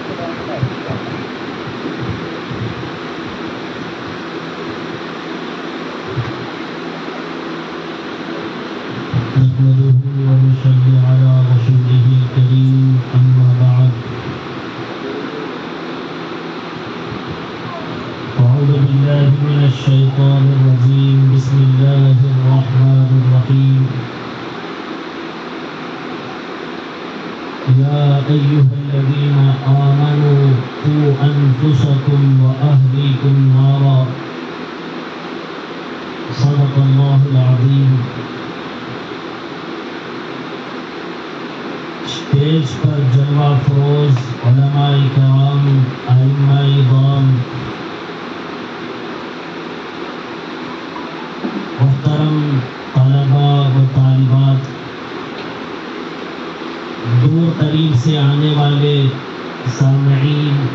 نحمده ونصلي على رسوله الكريم أما بعد أعوذ بالله من الشيطان الرجيم بسم الله الرحمن الرحيم يا أيها الذين آمنوا قوا أنفسكم وأهليكم نارا صدق الله العظيم. اسٹیج پر جلوہ فروز علماء کرام، ائمہ اعظام، محترم طلباء و طالبات، دور قریب سے آنے والے سامعین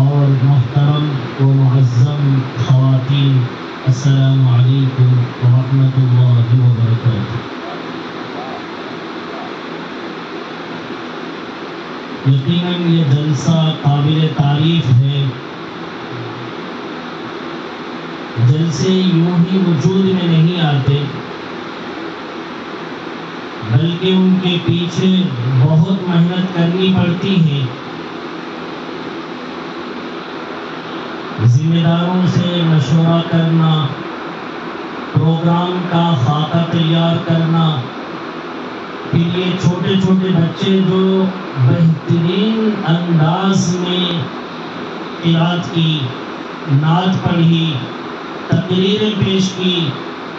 اور محترم و معظم خواتین، السلام علیکم ورحمۃ اللہ وبرکاتہ. یقیناً یہ جلسہ قابل تعریف ہے. جلسے یوں ہی وجود میں نہیں آتے، بلکہ ان کے پیچھے بہت محنت کرنی پڑتی ہے. ذمہ داروں سے مشورہ کرنا، پروگرام کا خاکہ تیار کرنا، پھر یہ چھوٹے چھوٹے بچے جو بہترین انداز میں قرات کی، نعت پڑھی، تقریریں پیش کی،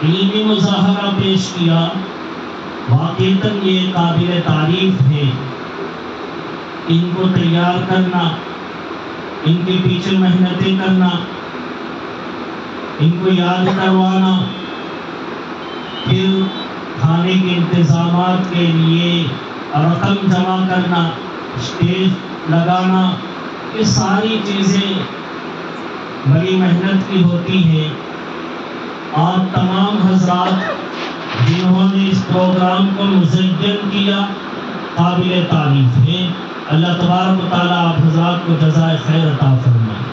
علمی مظاہرہ پیش کیا، واقعتاً یہ قابل تعریف ہے. ان کو تیار کرنا، ان کے پیچھے محنتیں کرنا، ان کو یاد کروانا، پھر کھانے کے انتظامات کے لیے رقم جمع کرنا، اسٹیج لگانا، یہ ساری چیزیں بڑی محنت کی ہوتی ہیں. آپ تمام حضرات جنہوں نے اس پروگرام کو مزین کیا، قابل تعریف ہے. اللہ تبارک و تعالیٰ آپ حضرات کو جزائے خیر عطا فرمائے.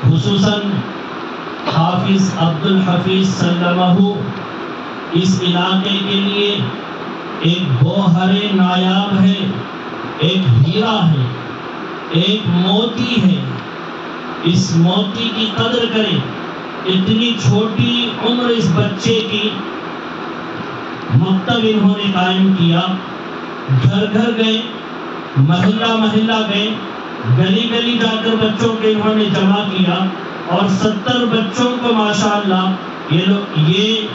خصوصاً حافظ عبدالحفیظ سلمہ اس علاقے کے لیے ایک گوہر نایاب ہے، ایک ہیرا ہے، ایک موتی ہے. اس موتی کی قدر کریں. اتنی چھوٹی عمر اس بچے کی، مکتب انہوں نے قائم کیا، گھر گھر گئے، محلہ محلہ گئے، گلی گلی جا کر بچوں کے انہوں نے جمع کیا، اور 70 بچوں کو ماشاءاللہ یہ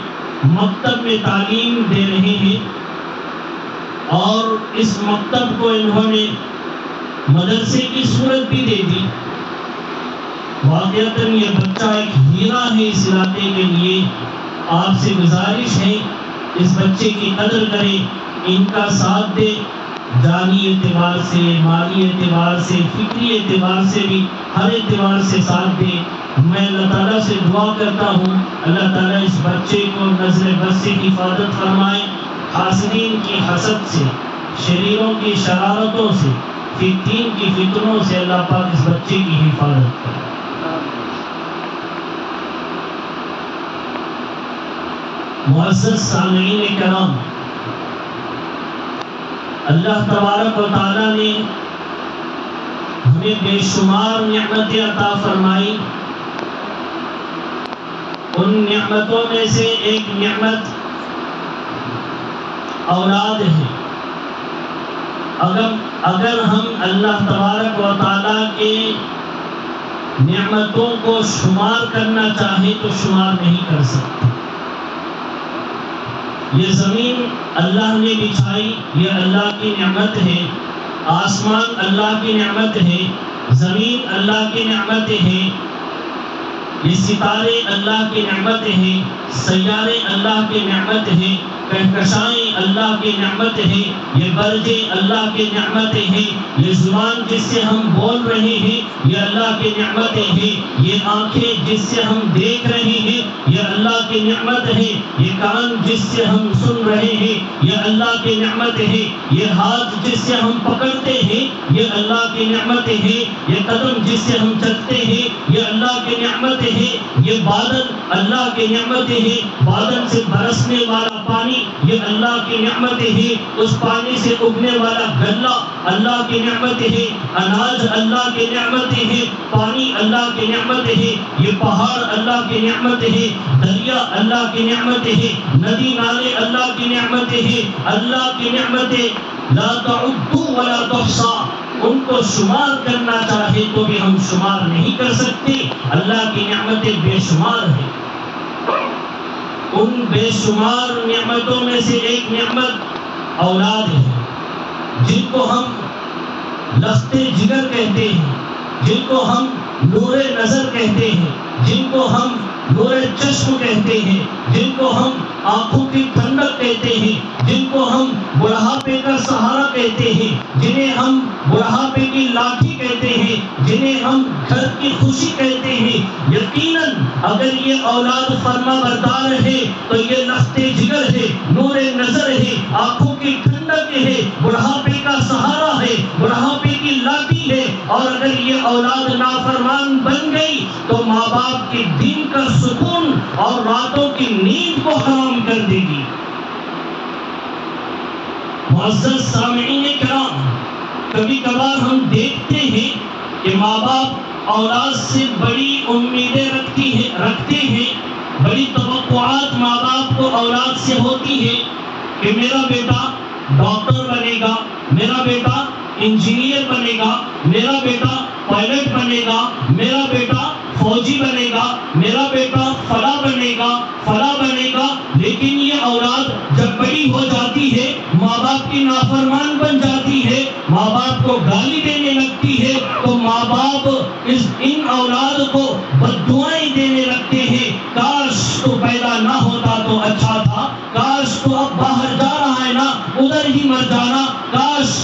مکتب میں تعلیم دے رہے ہیں. اور اس مکتب کو انہوں نے مدرسے کی صورت بھی دے دی. واقعتاً یہ بچہ ایک ہیرا ہے اس علاقے کے لیے. آپ سے گزارش ہے اس بچے کی قدر کریں، ان کا ساتھ دے، جانی اعتبار سے، مالی اعتبار سے، فکری اعتبار سے بھی، ہر اعتبار سے ساتھ دے. میں اللہ تعالیٰ سے دعا کرتا ہوں اللہ تعالیٰ اس بچے کو نظر بد سے حفاظت فرمائے، حاسدین کی حسد سے، شریروں کی شرارتوں سے، فتین کی فتنوں سے اللہ پاک اس بچے کی حفاظت کرے. معزز سامعین کرام، اللہ تبارک و تعالیٰ نے ہمیں بے شمار نعمتیں عطا فرمائی. ان نعمتوں میں سے ایک نعمت اولاد ہے. اگر ہم اللہ تبارک و تعالیٰ کے نعمتوں کو شمار کرنا چاہیں تو شمار نہیں کر سکتے. یہ زمین اللہ نے بچھائی، یہ اللہ کی نعمت ہے. آسمان اللہ کی نعمت ہے، زمین اللہ کی نعمت ہے، یہ ستارے اللہ کی نعمت ہیں، سیارے اللہ کی نعمت ہیں. کہکشائیں اللہ کی نعمت ہے، یہ برجیں اللہ کی نعمتیں ہیں، یہ زبان جس سے ہم بول رہے ہیں یہ اللہ کی نعمتیں ہیں، یہ آنکھیں جس سے ہم دیکھ رہے ہیں یہ اللہ کی نعمت ہے، یہ کان جس سے ہم سن رہے ہیں یہ اللہ کی نعمت ہے، یہ ہاتھ جس سے ہم پکڑتے ہیں یہ اللہ کی نعمت ہے، یہ قدم جس سے ہم چلتے ہیں یہ اللہ کی نعمت ہے، یہ بادل اللہ کی نعمت ہے، بادل سے برسنے والا پانی یہ اللہ کی نعمت ہے، اس پانی سے اگنے والا غلہ اللہ کی نعمت ہے، اناج اللہ کی نعمت ہے، پانی اللہ کی نعمت ہے، یہ پہاڑ اللہ کی نعمت ہے، دریا اللہ کی نعمت ہے، ندی نالے اللہ کی نعمت ہے، اللہ کی نعمتیں لا تعدوا ولا تحصى، ان کو شمار کرنا چاہے تو بھی ہم شمار نہیں کر سکتے، اللہ کی نعمتیں بے شمار ہیں۔ ان بے شمار نعمتوں میں سے ایک نعمت اولاد ہے، جن کو ہم لخت جگر کہتے ہیں، جن کو ہم نور نظر کہتے ہیں، جن کو ہم نور چشم کہتے ہیں، جن کو ہم آنکھوں کی ٹھنڈک کہتے ہیں، جن کو ہم بڑھاپے کا سہارا کہتے ہیں، جنہیں ہم بڑھاپے کی لاٹھی کہتے ہیں، جنہیں ہم گھر کی خوشی کہتے ہیں۔ یقیناً اگر یہ اولاد فرما بردار ہے تو یہ لخت جگر ہے، نور نظر ہے، آنکھوں کی ٹھنڈک ہے، بڑھاپے کا سہارا ہے، بڑھاپے کی لاٹھی ہے، اور اگر یہ اولاد نافرمان بن گئی تو ماں باپ کے دن کا سکون اور راتوں کی نیند کو حرام کر دے گی۔ معزز سامعین کرام، کبھی کبھار ہم دیکھتے ہیں کہ ماں باپ اولاد سے بڑی امیدیں رکھتے ہیں، بڑی توقعات ماں باپ کو اولاد سے ہوتی ہے کہ میرا بیٹا ڈاکٹر بنے گا، میرا بیٹا انجینئر بنے گا، میرا بیٹا پائلٹ بنے گا، میرا بیٹا فوجی بنے گا، میرا بیٹا فلاں بنے گا، فلاں بنے گا۔ لیکن یہ اولاد جب بڑی ہو جاتی ہے، ماں باپ کی نافرمان بن جاتی ہے، ماں باپ کو گالی دینے لگتی ہے، تو ماں باپ ان اولاد کو بددعائیں دینے لگتے ہیں، کاش تو پیدا نہ ہوتا تو اچھا تھا، کاش تو اب باہر جا رہا ہے نا ادھر ہی مر جانا، کاش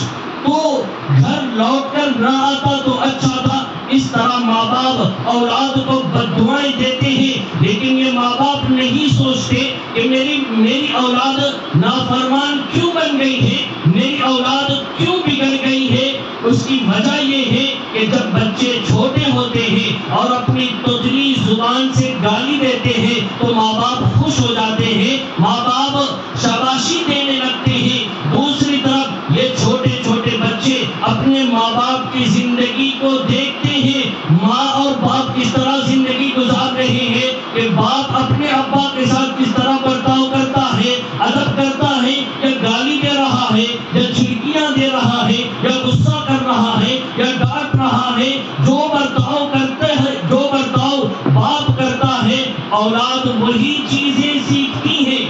تو گھر لوٹ کر نہ آتا تو اچھا تھا۔ اس طرح ماں باپ اولاد کو بددعائیں دیتے ہیں، لیکن یہ ماں باپ نہیں سوچتے کہ میری اولاد نافرمان کیوں بن گئی ہے، میری اولاد کیوں بگڑ گئی ہے۔ اس کی وجہ یہ ہے کہ جب بچے چھوٹے ہوتے ہیں اور اپنی تتلی زبان سے گالی دیتے ہیں تو ماں باپ خوش ہو جاتے ہیں، ماں باپ شاباشی دینے لگتے ہیں۔ دوسری طرف یہ چھوٹے چھوٹے بچے اپنے ماں باپ کی زندگی کو دیکھتے ہیں، ماں اور باپ کس طرح زندگی گزار رہے ہیں، کہ باپ اپنے ابا کے ساتھ کس طرح برتاؤ کرتا ہے، ادب کرتا ہے، یا گالی دے رہا ہے، یا چھڑکیاں دے رہا ہے، یا غصہ کر رہا ہے، یا ڈانٹ رہا ہے۔ جو برتاؤ کرتے ہیں، جو برتاؤ باپ کرتا ہے، اولاد وہی چیزیں سیکھتی ہیں۔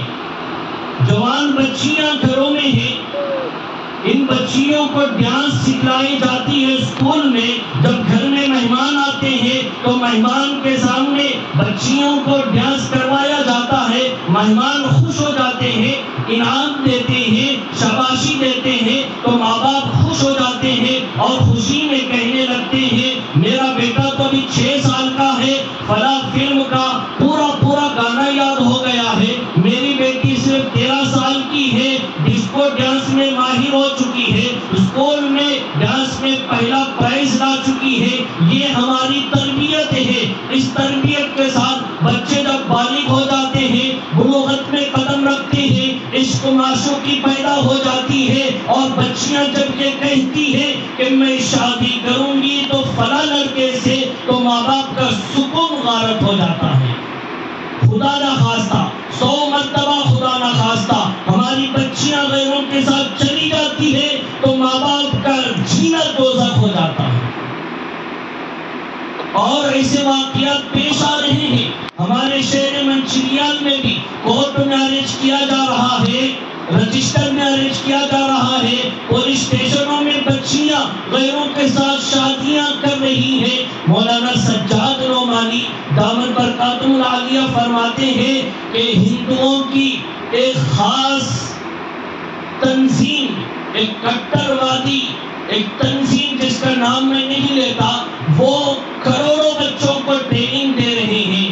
جوان بچیاں گھروں میں ہیں، ان بچیوں کو ڈانس سکھلائی جاتی ہے اسکول میں۔ جب گھر میں مہمان آتے ہیں تو مہمان کے سامنے بچیوں کو ڈانس کروایا جاتا ہے، مہمان خوش ہو جاتے ہیں، انعام دیتے ہیں، شاباشی دیتے ہیں، تو ماں باپ خوش ہو جاتے ہیں اور خوشی میں کہنے لگتے ہیں میرا بیٹا تو ابھی 6 سال کا ہے، فلاں فلم کا پورا گانا یاد ہو گیا ہے، میری بیٹی صرف 13 سال کی ہے، ڈسکو ڈانس میں ماہر ہو چکی ہے، اسکول میں ڈانس میں پہلا پرائز لا چکی ہے۔ یہ ہماری تربیت ہے۔ اس تربیت کے ساتھ بچے جب بالغ ہو جاتے ہیں، بلوغت میں قدم رکھتے ہیں، عشق و معشوقی پیدا ہو جاتی ہے، اور بچیاں جب یہ کہتی ہیں کہ میں شادی کروں گی تو فلاں لڑکے سے، تو ماں باپ کا سکون غارت ہو جاتا ہے۔ خدا نہ خواستہ، 100 مرتبہ خدا نہ خواستہ ہماری بچیاں غیروں کے ساتھ چلی جاتی ہے تو ماں باپ کا جینا دوزخ ہو جاتا ہے۔ اور ایسے واقعات پیش آ رہے ہیں۔ ہمارے شہر منچریال میں بھی کورٹ میرج کیا جا رہا ہے، رجسٹر میرج کیا جا رہا ہے، پولیس اسٹیشنوں میں بچیاں غیروں کے ساتھ شادیاں کر رہی ہیں۔ مولانا سجاد نعمانی دامت برکاتہ العالیہ فرماتے ہیں کہ ہندوؤں کی ایک خاص تنظیم، ایک کٹروادی ایک تنظیم جس کا نام میں نہیں لیتا، وہ کروڑوں بچوں کو ٹریننگ دے رہے ہیں،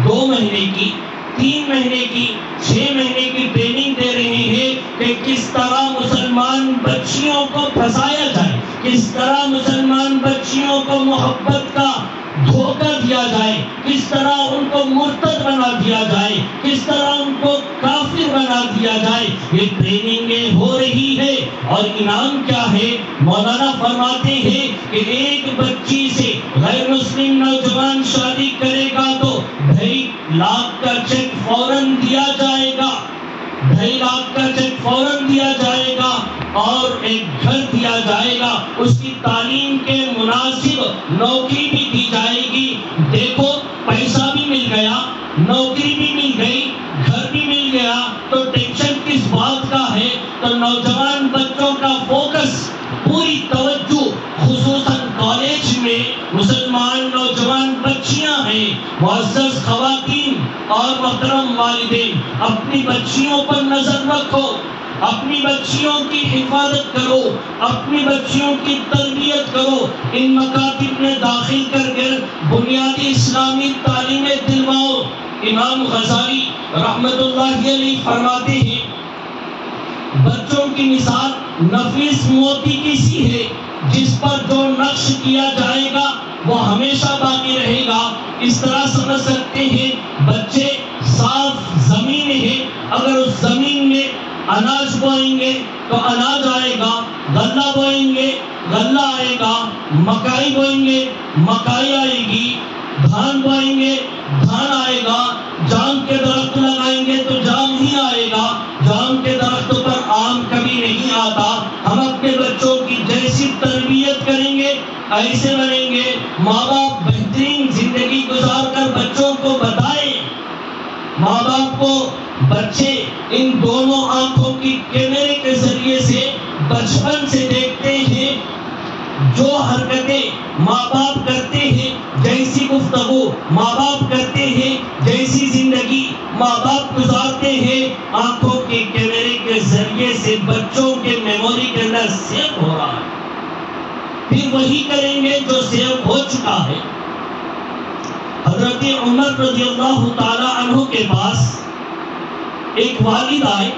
2 مہینے کی، 3 مہینے کی، 6 مہینے کی ٹریننگ دے رہے ہیں کہ کس طرح مسلمان بچیوں کو پھنسایا جائے، کس طرح مسلمان بچیوں کو محبت کا دھوکہ دیا جائے، کس طرح ان کو مرتد بنا دیا جائے، کس طرح ان کو کافر بنا دیا جائے۔ یہ ٹریننگیں ہو رہی ہے اور انعام کیا ہے؟ مولانا فرماتے ہیں کہ ایک بچی سے غیر مسلم نوجوان شادی کرے گا تو 2.5 لاکھ کا چیک فوراً دیا جائے گا، 2.5 لاکھ کا چیک فوراً دیا جائے گا اور ایک گھر دیا جائے گا، اس کی تعلیم کے مناسب نوکری بھی دی جائے گی۔ دیکھو پیسہ بھی مل گیا، نوکری بھی مل گئی، گھر بھی مل گیا، تو ٹینشن کس بات کا ہے؟ تو نوجوان بچوں کا فوکس، پوری توجہ خصوصاً کالج میں مسلمان نوجوان بچیاں ہیں۔ معزز خواتین اور محترم والدین، اپنی بچیوں پر نظر رکھو، اپنی بچیوں کی حفاظت کرو، اپنی بچیوں کی تربیت کرو، ان مکاتب میں داخل کر کے بنیادی اسلامی تعلیمیں دلواؤ۔ امام غزالی رحمت اللہ علیہ فرماتے ہیں بچوں کی مثال نفیس موتی کی سی ہے، جس پر جو نقش کیا جائے گا وہ ہمیشہ باقی رہے گا۔ اس طرح سمجھ سکتے ہیں بچے صاف زمین ہے، اگر اس زمین میں اناج بوئیں گے تو اناج آئے گا، غلہ بوئیں گے غلہ آئے گا، مکائی بوئیں گے مکائی آئے گی، دھان بوئیں گے دھان آئے گا، جام کے درخت لگائیں گے تو جام ہی آئے گا، جام کے درخت پر آم کبھی نہیں آتا۔ ہم اپنے بچوں کی جیسی تربیت کریں گے ایسے بنیں گے۔ ماں باپ بہترین زندگی گزار کر بچوں کو بتائیں، ماں باپ کو بچے ان دونوں آنکھوں کی کیمرے کے ذریعے سے بچپن سے دیکھتے ہیں، جو حرکتیں ماں باپ کرتے ہیں، جیسی گفتگو ماں باپ کرتے ہیں، جیسی زندگی ماں باپ گزارتے ہیں، آنکھوں کے کیمرے کے ذریعے سے بچوں کے میموری کے اندر سیو ہو رہا ہے، پھر وہی کریں گے جو سیو ہو چکا ہے۔ حضرت عمر رضی اللہ تعالی عنہ کے پاس ایک والد آئے،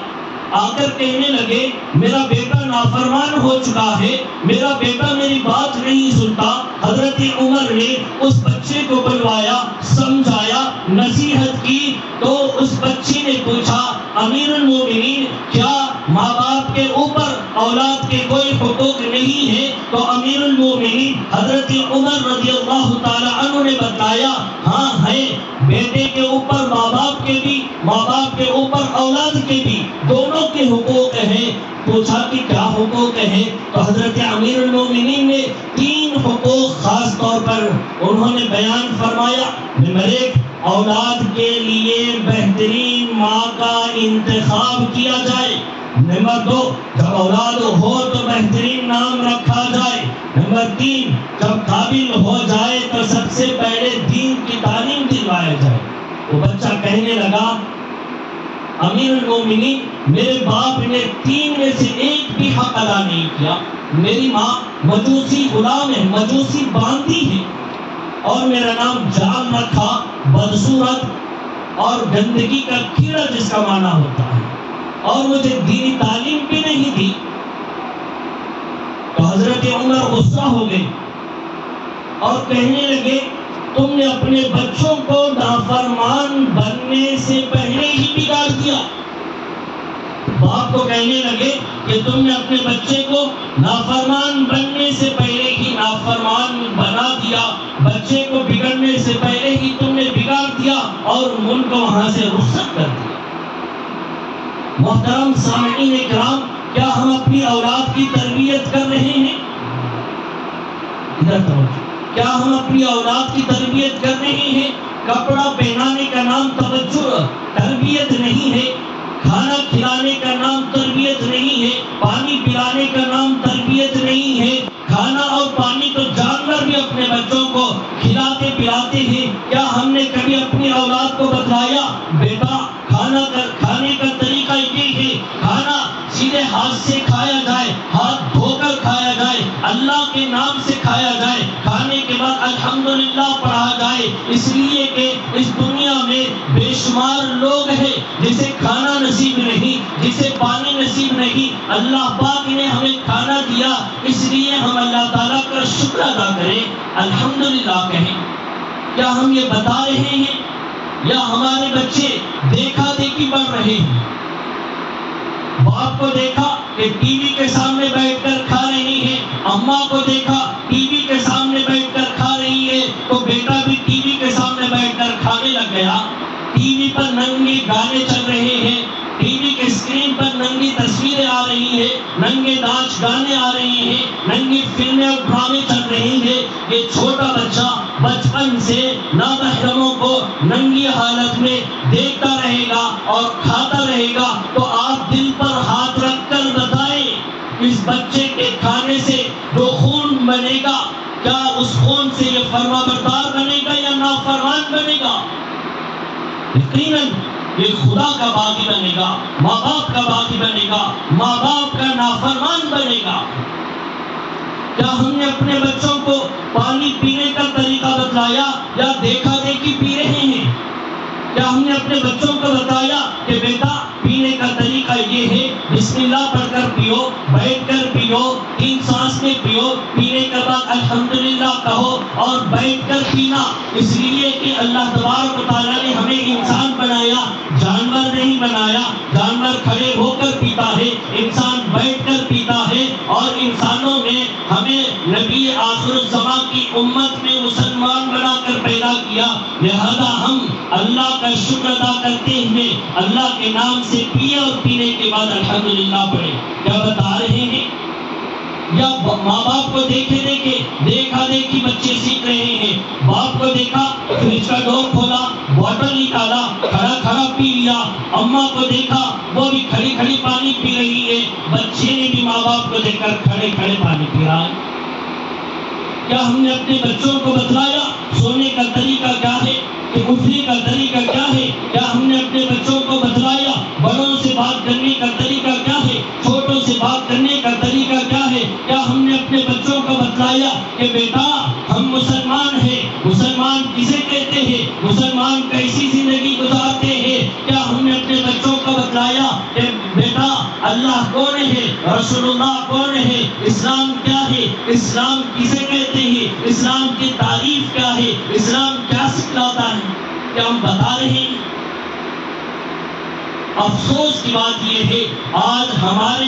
آ کر کہنے لگے میرا بیٹا نافرمان ہو چکا ہے، میرا بیٹا میری بات نہیں سنتا۔ حضرت عمر نے اس بچے کو بلوایا، سمجھایا، نصیحت کی، تو اس بچی نے پوچھا امیر المومنین کیا ماں باپ کے اوپر اولاد کے کوئی حقوق نہیں ہے؟ تو امیر المومنین حضرت عمر رضی اللہ تعالی عنہ نے بتایا ہاں ہے، بیٹے کے اوپر ماں باپ کے بھی، ماں باپ کے اوپر اولاد کے بھی، دونوں کے حقوق ہیں۔ پوچھا کہ کیا حقوق ہیں؟ تو حضرت امیر المومنین نے 3 حقوق خاص طور پر انہوں نے بیان فرمایا۔ نمبر 1، اولاد کے لیے بہترین ماں کا انتخاب کیا جائے۔ نمبر 2، جب اولاد ہو تو بہترین نام رکھا جائے۔ نمبر 3، جب قابل ہو جائے تو سب سے پہلے دین کی تعلیم دلوایا جائے۔ وہ بچہ کہنے لگا امیر المومنین میرے باپ نے 3 میں سے ایک بھی حق ادا نہیں کیا، میری ماں مجوسی غلام ہے، مجوسی باندھی ہے، اور میرا نام جان رکھا، بدصورت اور گندگی کا کیڑا جس کا معنی ہوتا ہے، اور مجھے دینی تعلیم بھی نہیں دی۔ تو حضرت عمر غصہ ہو گئے اور کہنے لگے تم نے اپنے بچوں کو نافرمان بننے سے پہلے ہی بگاڑ دیا۔ باپ کو کہنے لگے کہ تم نے اپنے بچے کو نافرمان بننے سے پہلے ہی نافرمان بنا دیا، بچے کو بگڑنے سے پہلے ہی تم نے بگاڑ دیا اور ان کو وہاں سے رخصت کر دیا۔ محترم سامعین کرام، کیا ہم اپنی اولاد کی تربیت کر رہے ہیں؟ ادھر توجہ، کیا ہم اپنی اولاد کی تربیت کر رہے ہیں؟ کپڑا پہنانے کا نام توجہ تربیت نہیں ہے، کھانا کھلانے کا نام تربیت نہیں ہے، پانی پلانے کا نام تربیت نہیں ہے۔ کھانا اور پانی تو جانور بھی اپنے بچوں کو کھلاتے پلاتے ہیں۔ کیا ہم نے کبھی اپنی اولاد کو بتلایا بیٹا کھانے کا طریقہ یہ ہے کھانا سیدھے ہاتھ سے کھایا جائے، ہاتھ دھو کر کھایا جائے، اللہ کے نام سے کھایا جائے، کھانے کے بعد الحمدللہ پڑھا جائے، اس لیے کہ اس دنیا میں بے شمار لوگ ہیں جسے کھانا نصیب نہیں، جسے پانی نصیب نہیں، اللہ پاک نے ہمیں کھانا دیا، اس لیے ہم اللہ تعالیٰ کا شکر ادا کریں، الحمدللہ کہیں۔ کیا ہم یہ بتا رہے ہیں یا ہمارے بچے دیکھا دیکھی بڑھ رہے ہیں؟ باپ کو دیکھا کہ ٹی وی کے سامنے بیٹھ کر کھا رہی ہے، اماں کو دیکھا ٹی وی کے سامنے بیٹھ کر کھا رہی ہے، تو بیٹا بھی ٹی وی کے سامنے بیٹھ کر کھانے لگ گیا۔ ٹی وی پر ننگے گانے چل رہے ہیں، ٹی وی کے اسکرین پر ننگی تصویریں آ رہی ہیں، ننگے ناچ گانے آ رہے ہیں، ننگی فلمیں اور ڈرامے چل رہے ہیں۔ یہ چھوٹا بچہ بچپن سے نامحرموں کو ننگی حالت میں دیکھتا رہے گا اور کھاتا رہے گا، تو آپ دل پر ہاتھ رکھ کر بتائیں اس بچے کے کھانے سے جو خون بنے گا، کیا اس خون سے یہ فرما بردار بنے گا یا نافرمان بنے گا؟ یقیناً یہ خدا کا باغی بنے گا، ماں باپ کا باغی بنے گا، ماں باپ کا نافرمان بنے گا۔ کیا ہم نے اپنے بچوں کو پانی پینے کا طریقہ بتلایا یا دیکھا دیکھی پی رہے ہیں؟ کیا ہم نے اپنے بچوں کو بتایا کہ بیٹا پینے کا طریقہ یہ ہے، بسم اللہ پڑھ کر پیو، بیٹھ کر پیو، 3 سانس میں پیو، پینے کے بعد الحمدللہ کہو اور بیٹھ کر پینا، اس لیے کہ اللہ تبارک و تعالیٰ نے ہمیں انسان بنایا، جانور نہیں بنایا۔ جانور کھڑے ہو کر پیتا ہے، انسان بیٹھ کر پیتا ہے، اور انسانوں نے ہمیں نبی آخر الزمان کی امت میں مسلمان بنا کر پیدا کیا، لہذا ہم اللہ کا شکر ادا کرتے ہوئے اللہ کے نام سے پیے اور پینے کے بعد الحمدللہ پڑھے۔ کیا بتا رہے ہیں؟ یا ماں باپ کو دیکھا دیکھی بچے سیکھ رہے ہیں۔ باپ کو دیکھا فریج کا ڈور کھولا، بوتل نکالا، کھڑا کھڑا پی لیا۔ اماں کو دیکھا وہ بھی کھڑی کھڑی پانی پی رہی ہے، بچے نے بھی ماں باپ کو دیکھ کر کھڑے کھڑے پانی پی رہا ہے۔ کیا ہم نے اپنے بچوں کو بتلایا سونے کا طریقہ کیا ہے، کہ اٹھنے کا طریقہ کیا ہے؟ کیا ہم نے اپنے بچوں کو بتلایا بڑوں سے بات کرنے کا طریقہ کیا ہے، چھوٹوں سے بات کرنے کا طریقہ کیا ہے؟ کیا ہم نے اپنے بچوں کو بتلایا کہ بیٹا ہم مسلمان ہیں، مسلمان کسے کہتے ہیں، مسلمان کیسی زندگی گزارتے ہیں؟ کیا ہم نے اپنے بچوں کو بتلایا کہ بیٹا اللہ کون ہے، رسول اللہ کون ہے، اسلام کیا ہے، اسلام کسے کہتے ہیں، اسلام کی تعریف کیا ہے، اسلام کیا سکھلاتا ہے؟ کیا ہم بتا رہے ہیں؟ افسوس کی بات یہ ہے آج ہمارے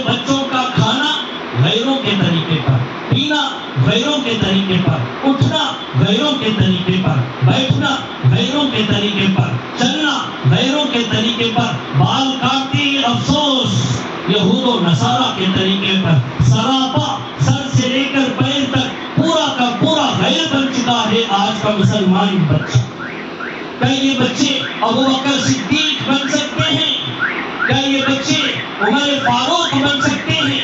بچوں کا کھانا غیروں کے طریقے پر، پینا غیروں کے طریقے پر، اٹھنا غیروں کے طریقے پر، بیٹھنا غیروں کے طریقے پر، چلنا غیروں کے طریقے پر، بال کاٹتے ہیں افسوس یہود و نصارہ کے طریقے پر، سراپا سر سے لے کر پیر تک پورا کا پورا غیر بن چکا ہے آج کا مسلمان بچہ۔ کیا یہ بچے ابوبکر صدیق بن سکتے ہیں؟ کیا یہ بچے عمر فاروق بن سکتے ہیں؟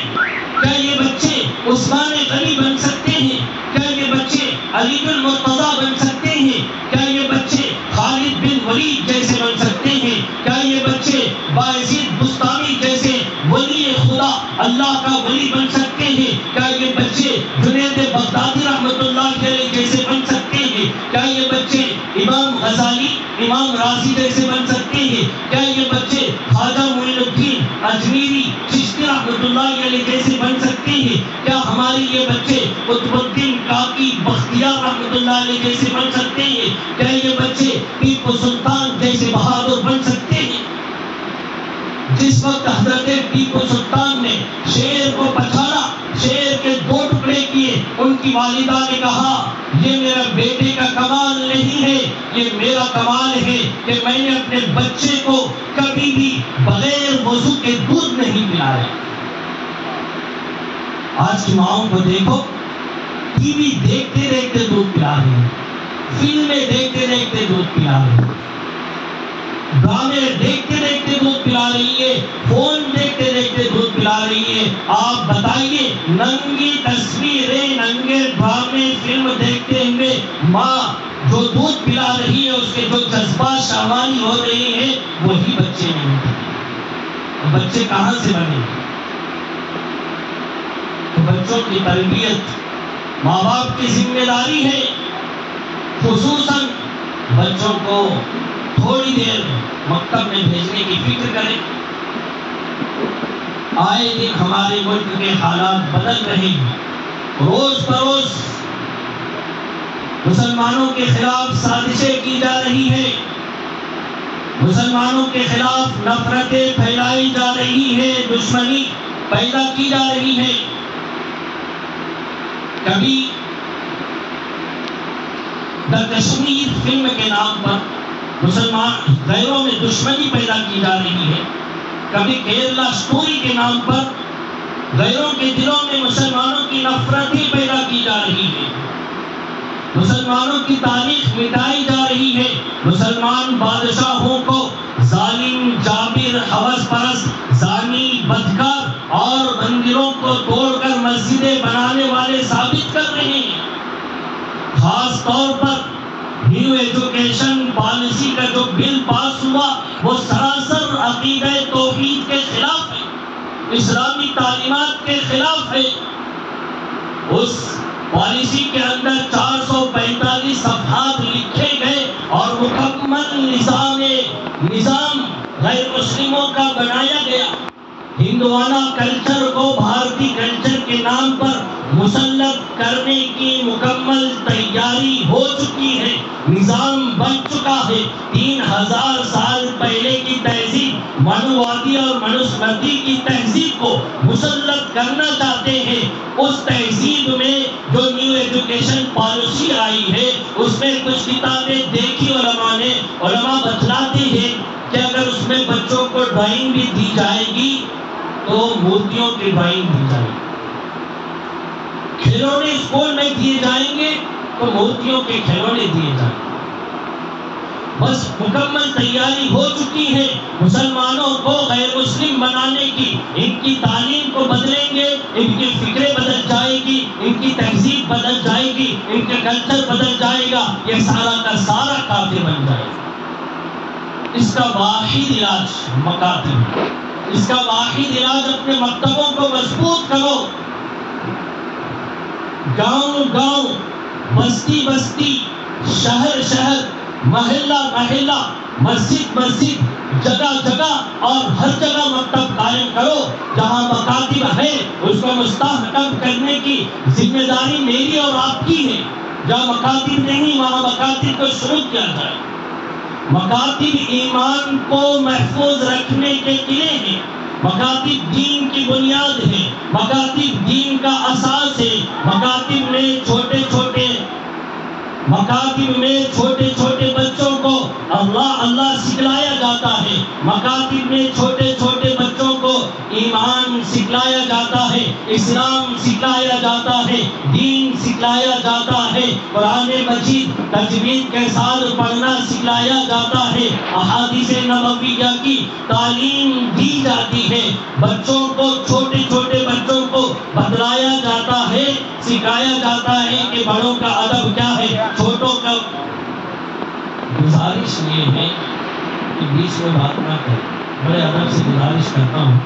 کیا یہ بچے عثمان غنی بن سکتے ہیں؟ کیا یہ بچے علی بن مرتضیٰ بن سکتے ہیں؟ کیا یہ بچے خالد بن ولید جیسے بن سکتے ہیں؟ کیا یہ بچے بایزید بستامی جیسے ولی خدا اللہ کا ولی بن سکتے ہیں؟ کیا یہ بچے جنید بغدادی رحمۃ اللہ علیہ جیسے بن سکتے ہیں؟ کیا یہ بچے امام غزالی، امام رازی جیسے بن سکتے ہیں؟ کیا یہ بچے خواجہ معین الدین اجمیری، چشتی رحمۃ اللہ علیہ جیسے بن سکتے ہیں؟ کیا ہمارے یہ بچے قطب الدین کاکی بختیار رحمۃ اللہ علیہ جیسے بن سکتے ہیں؟ کیا یہ بچے ٹیپو سلطان جیسے بہادر بن سکتے ہیں؟ جس وقت حضرت ٹیپو سلطان نے شیر کو پچھاڑا، شیر کے 2 ٹکڑے کیے، ان کی والدہ نے کہا یہ میرا بیٹے کا کمال نہیں ہے، یہ میرا کمال ہے کہ میں نے اپنے بچے کو کبھی بھی بغیر وضو کے دودھ نہیں پلایا۔ آج کی ماؤں کو دیکھو، ٹی وی دیکھتے دیکھتے دودھ پلا رہی ہے، فلمیں دیکھتے دیکھتے دودھ پلا رہی ہے، ڈرامے دیکھتے دیکھتے دودھ پلا رہی ہے، فون دیکھتے دیکھتے دودھ پلا رہی ہے۔ آپ بتائیے ننگی تصویریں، ننگے ڈرامے، فلم دیکھتے ہوئے ماں جو دودھ پلا رہی ہے اس کے جو جذبات شامل ہو رہے ہیں وہی بچے نہیں نہیں. بچے کہاں سے بنے؟ تو بچوں کی تربیت ماں باپ کی ذمہ داری ہے. خصوصاً بچوں کو تھوڑی دیر مکتب میں بھیجنے کی فکر کریں. آئے دن ہمارے ملک کے حالات بدل رہے ہیں. روز بروز مسلمانوں کے خلاف سازشیں کی جا رہی ہیں. مسلمانوں کے خلاف نفرتیں پھیلائی جا رہی ہیں. دشمنی پیدا کی جا رہی ہے. کبھی دا کشمیر فلم کے نام پر مسلمان غیروں میں دشمنی پیدا کی جا رہی ہے. کبھی کیرلا اسٹوری کے نام پر غیروں کے دلوں میں مسلمانوں کی نفرتیں پیدا کی جا رہی ہے. مسلمانوں کی تاریخ مٹائی جا رہی ہے. مسلمان بادشاہوں کو ظالم، جابر، ہوس پرست، زانی، بدکار اور مندروں کو توڑ کر مسجدیں بنانے والے ثابت کر رہے ہیں. خاص طور پر نیو ایجوکیشن پالیسی کا جو بل پاس ہوا وہ سراسر عقیدہ توحید کے خلاف ہے، اسلامی تعلیمات کے خلاف ہے. اس پالیسی کے اندر 445 صفحات لکھے گئے اور مکمل نظام غیر مسلموں کا بنایا گیا. ہندوانہ کلچر کو بھارتی کلچر کے نام پر مسلط کرنے کی مکمل تیاری ہو چکی ہے. نظام بن چکا ہے. 3000 سال پہلے کی تہذیب منووادی اور منوسمرتی کی تہذیب کو مسلط کرنا چاہتے ہیں. اس تہذیب میں جو نیو ایجوکیشن پالیسی آئی ہے اس میں کچھ کتابیں دیکھی علماء نے. علماء بتلاتے ہیں کہ اگر اس میں بچوں کو ڈرائنگ بھی دی جائے گی تو مورتیوں کی ڈرائنگ دی جائے گی. کھلونے اسکول میں دیے جائیں گے تو مورتیوں کے کھلونے دیے جائیں گے. بس مکمل تیاری ہو چکی ہے مسلمانوں کو غیر مسلم بنانے کی. ان کی تعلیم کو بدلیں گے، ان کی فکریں بدل جائے گی، ان کی تہذیب بدل جائے گی، ان کا کلچر بدل جائے گا. یہ سارا کا سارا کافر بن جائے گا. اس کا واحد علاج مکاتب. اس کا واحد علاج اپنے مکتبوں کو مضبوط کرو. گاؤں گاؤں، بستی بستی، شہر شہر، محلہ محلہ، مسجد مسجد، جگہ جگہ اور ہر جگہ مکتب قائم کرو. جہاں مکاتب ہے اس کو مستحکم کرنے کی ذمہ داری میری اور آپ کی ہے. جہاں مکاتب نہیں وہاں مکاتب کو شروع کیا جائے. مکاتب ایمان کو محفوظ رکھنے کے قلعے ہیں. مکاتب دین کی بنیاد ہے. مکاتب دین کا اساس ہے. مکاتب میں چھوٹے چھوٹے بچوں کو اللہ سکھلایا جاتا ہے. مکاتب میں چھوٹے چھوٹے بچوں کو ایمان سکھلایا جاتا ہے، اسلام سکھلایا جاتا ہے، دین سکھلایا جاتا ہے. قرآن مجید تجوید کے ساتھ پڑھنا سکھلایا جاتا ہے. احادیث نبویہ کی تعلیم دی جاتی ہے. بچوں کو چھوٹے چھوٹے بچوں کو بتلایا جاتا ہے، سکھایا جاتا ہے کہ بڑوں کا ادب کیا ہے، چھوٹوں کا. گزارش یہ ہے کہ بیچ میں بات نہ کریں. بڑے ادب سے گزارش کرتا ہوں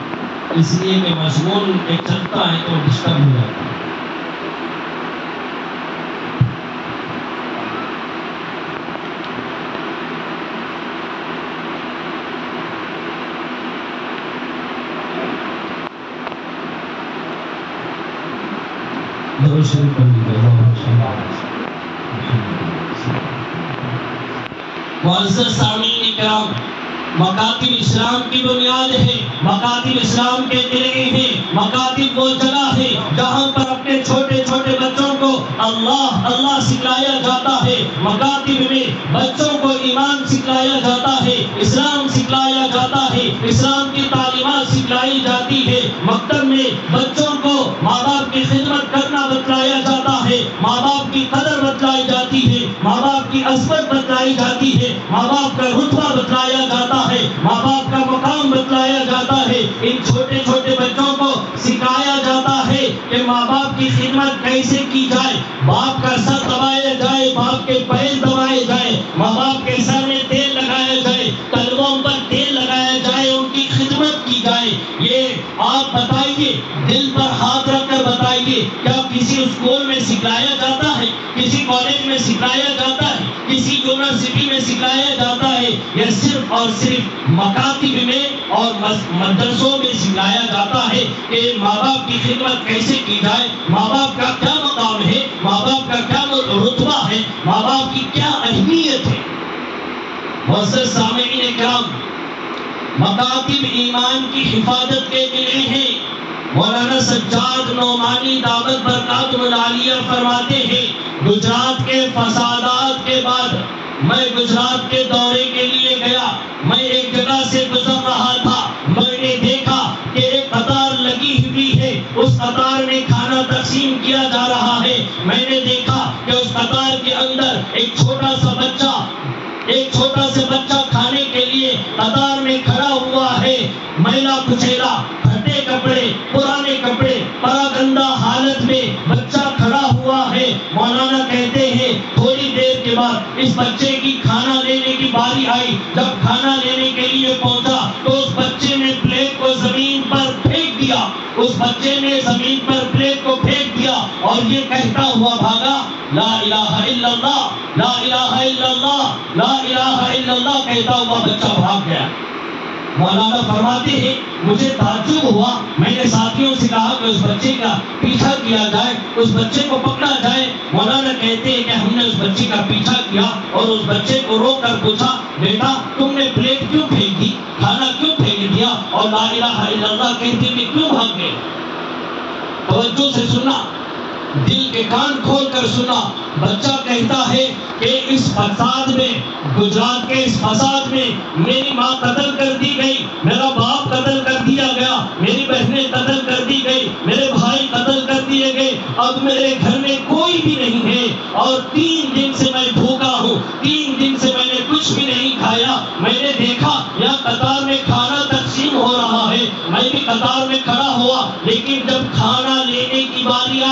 اس لیے کہ مضمون ایک چلتا ہے تو ڈسٹرب ہو جاتا ہے. معزز سامعین کرام، مکاتب اسلام کی بنیاد ہے. مکاتب اسلام کے قلعے ہیں. مکاتب وہ جگہ ہے جہاں پر اپنے چھوٹے چھوٹے بچوں کو اللہ سکھلایا جاتا ہے. مکاتب میں بچوں کو ایمان سکھلایا جاتا ہے، اسلام سکھلایا جاتا ہے، اسلام کی تعلیمات سکھلائی جاتی ہے. مکتب میں بچوں کو ماں باپ کی خدمت کرنا بتلایا جاتا ہے، ماں باپ کی قدر بتلائی جاتی ہے، ماں باپ کی عظمت بتلائی جاتی ہے، ماں باپ کا رتبہ بتلایا جاتا ہے، ماں باپ کا مقام بتلایا جاتا ہے. ان چھوٹے چھوٹے بچوں کو سکھایا جاتا ہے کہ ماں باپ کی خدمت کیسے کی جائے. باپ کا سر دبایا جائے، باپ کے پیر دبائے جائے، ماں باپ کے سر میں تیل لگایا جائے، تلووں پر تیل لگایا جائے، رحمت کی جائے. یہ آپ بتائیے, دل پر ہاتھ رکھ کر بتائیے, کیا کسی اسکول میں سکھلایا جاتا ہے, کسی کالج میں سکھلایا جاتا ہے, کسی یونیورسٹی میں سکھلایا جاتا ہے, یا صرف اور صرف مکاتب میں اور مدرسوں میں سکھلایا جاتا ہے کہ ماں باپ کی خدمت کیسے کی جائے, ماں باپ کا کیا مقام ہے, ماں باپ کا کیا رتبہ ہے, ماں باپ کی کیا اہمیت ہے. معزز سامعین کرام, مکاتب ایمان کی حفاظت کے لیے ہیں. مولانا سجاد نعمانی دعوت برکاتہ العالیہ فرماتے ہیں, گجرات کے فسادات کے بعد میں گجرات کے دورے کے لیے گیا. میں ایک جگہ سے گزر رہا تھا, میں نے دیکھا کہ ایک قطار لگی ہوئی ہے, اس قطار میں کھانا تقسیم کیا جا رہا ہے. میں نے دیکھا کہ اس قطار کے اندر ایک چھوٹا سا بچہ کھانے کے لیے قطار میں کھڑا ہوا ہے. میلا کچیلا, پھٹے کپڑے, پرانے کپڑے, پراگندہ حالت میں بچہ کھڑا ہوا ہے. مولانا کہتے ہیں تھوڑی دیر کے بعد اس بچے کی کھانا لینے کی باری آئی. جب کھانا لینے کے لیے پہنچا تو اس بچے نے پلیٹ کو زمین پر پھینک دیا. اس بچے نے زمین پر پلیٹ کو پھینک دیا اور یہ کہتا ہوا بھاگا, لا الہ الا اللہ, لا الہ الا اللہ, لا الہ الا اللہ کہتا ہوا بچہ بھاگ گیا. مولانا فرماتے ہیں مجھے تعجب ہوا. میں نے ساتھیوں سے کہا کہ اس بچے کا پیچھا کیا جائے, اس بچے کو پکڑا جائے. مولانا کہتے ہیں کہ ہم نے اس بچے کا پیچھا کیا اور اس بچے کو روک کر پوچھا, بیٹا تم نے پلیٹ کیوں پھینک دی, کھانا کیوں پھینک دیا, اور لا الہ الا اللہ کہتے ہوئے کیوں بھاگ گئے؟ توجہ سے سننا, دل کے کان کھول کر سنا. بچہ کہتا ہے کہ اس فساد میں, گجرات کے اس فساد میں میری ماں قتل کر دی گئی, میرا باپ قتل کر دیا گیا, میری بہنیں قتل کر دی گئی, میرے بھائی قتل کر دیے گئے. اب میرے گھر میں کوئی بھی نہیں ہے اور 3 دن سے میں بھوکا ہوں, 3 دن سے میں نے کچھ بھی نہیں کھایا. میں نے دیکھا یہاں قطار میں کھانا تقسیم ہو رہا ہے, میں بھی قطار میں کھڑا ہوا, لیکن جب کھانا لینے کی باری